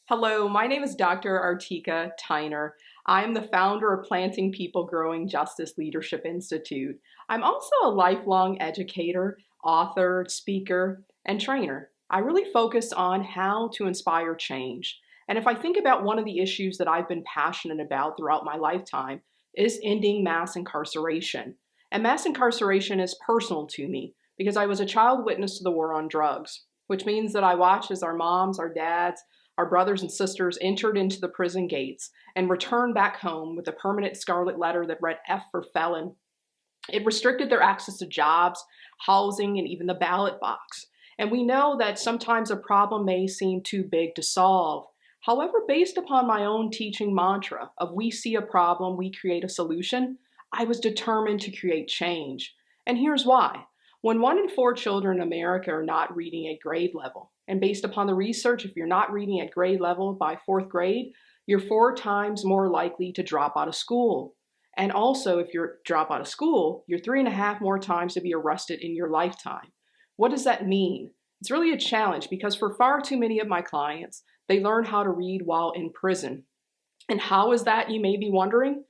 Hello, my name is Dr. Artika Tyner. I'm the founder of Planting People Growing Justice Leadership Institute. I'm also a lifelong educator, author, speaker, and trainer. I really focus on how to inspire change. And if I think about one of the issues that I've been passionate about throughout my lifetime is ending mass incarceration. And mass incarceration is personal to me because I was a child witness to the war on drugs, which means that I watched as our moms, our dads, our brothers and sisters entered into the prison gates and returned back home with a permanent scarlet letter that read F for felon. It restricted their access to jobs, housing, and even the ballot box. And we know that sometimes a problem may seem too big to solve. However, based upon my own teaching mantra of we see a problem, we create a solution, I was determined to create change. And here's why. When 1 in 4 children in America are not reading at grade level, and based upon the research, if you're not reading at grade level by 4th grade, you're 4 times more likely to drop out of school. And also, if you drop out of school, you're 3.5 more times to be arrested in your lifetime. What does that mean? It's really a challenge because for far too many of my clients, they learn how to read while in prison. And how is that, you may be wondering?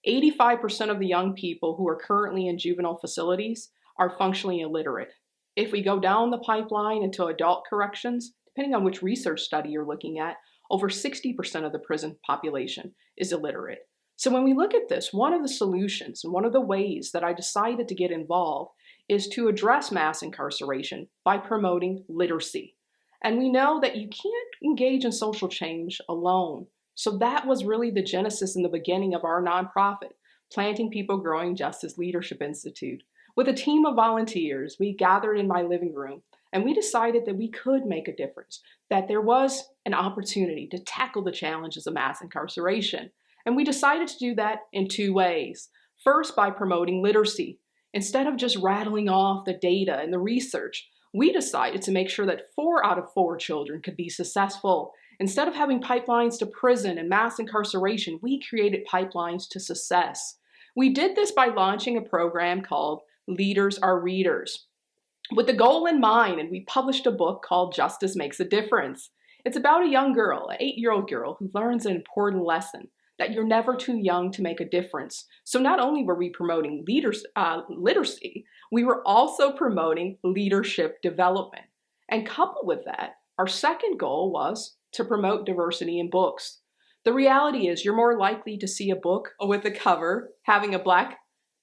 85% of the young people who are currently in juvenile facilities are functionally illiterate. If we go down the pipeline into adult corrections, depending on which research study you're looking at, over 60% of the prison population is illiterate. So when we look at this, one of the solutions and one of the ways that I decided to get involved is to address mass incarceration by promoting literacy. And we know that you can't engage in social change alone. So that was really the genesis in the beginning of our nonprofit, Planting People Growing Justice Leadership Institute. With a team of volunteers, we gathered in my living room and we decided that we could make a difference, that there was an opportunity to tackle the challenges of mass incarceration. And we decided to do that in 2 ways. First, by promoting literacy. Instead of just rattling off the data and the research, we decided to make sure that 4 out of 4 children could be successful. Instead of having pipelines to prison and mass incarceration, we created pipelines to success. We did this by launching a program called Leaders Are Readers, with the goal in mind, and we published a book called Justice Makes a Difference. It's about a young girl, an 8-year-old girl, who learns an important lesson, that you're never too young to make a difference. So not only were we promoting literacy, we were also promoting leadership development. And coupled with that, our second goal was to promote diversity in books. The reality is you're more likely to see a book with a cover having a black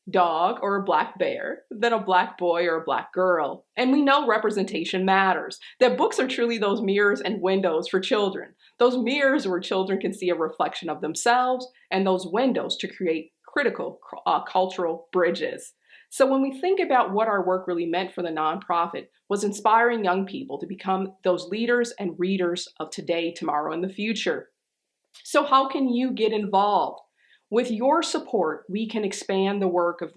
dog or a black bear than a black boy or a black girl. And we know representation matters, that books are truly those mirrors and windows for children. Those mirrors where children can see a reflection of themselves, and those windows to create critical cultural bridges. So when we think about what our work really meant for the nonprofit was inspiring young people to become those leaders and readers of today, tomorrow, and the future. So how can you get involved? With your support, we can expand the work of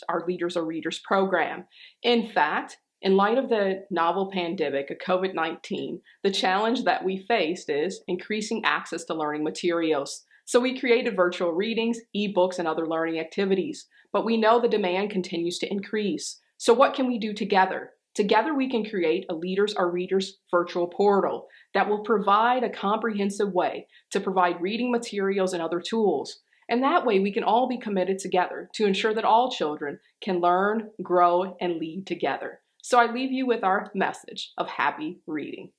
our Leaders Are Readers program. In fact, in light of the novel pandemic of COVID-19, the challenge that we faced is increasing access to learning materials. So we created virtual readings, ebooks, and other learning activities. But we know the demand continues to increase. So what can we do together? Together we can create a Leaders Are Readers virtual portal that will provide a comprehensive way to provide reading materials and other tools. And that way we can all be committed together to ensure that all children can learn, grow, and lead together. So I leave you with our message of happy reading.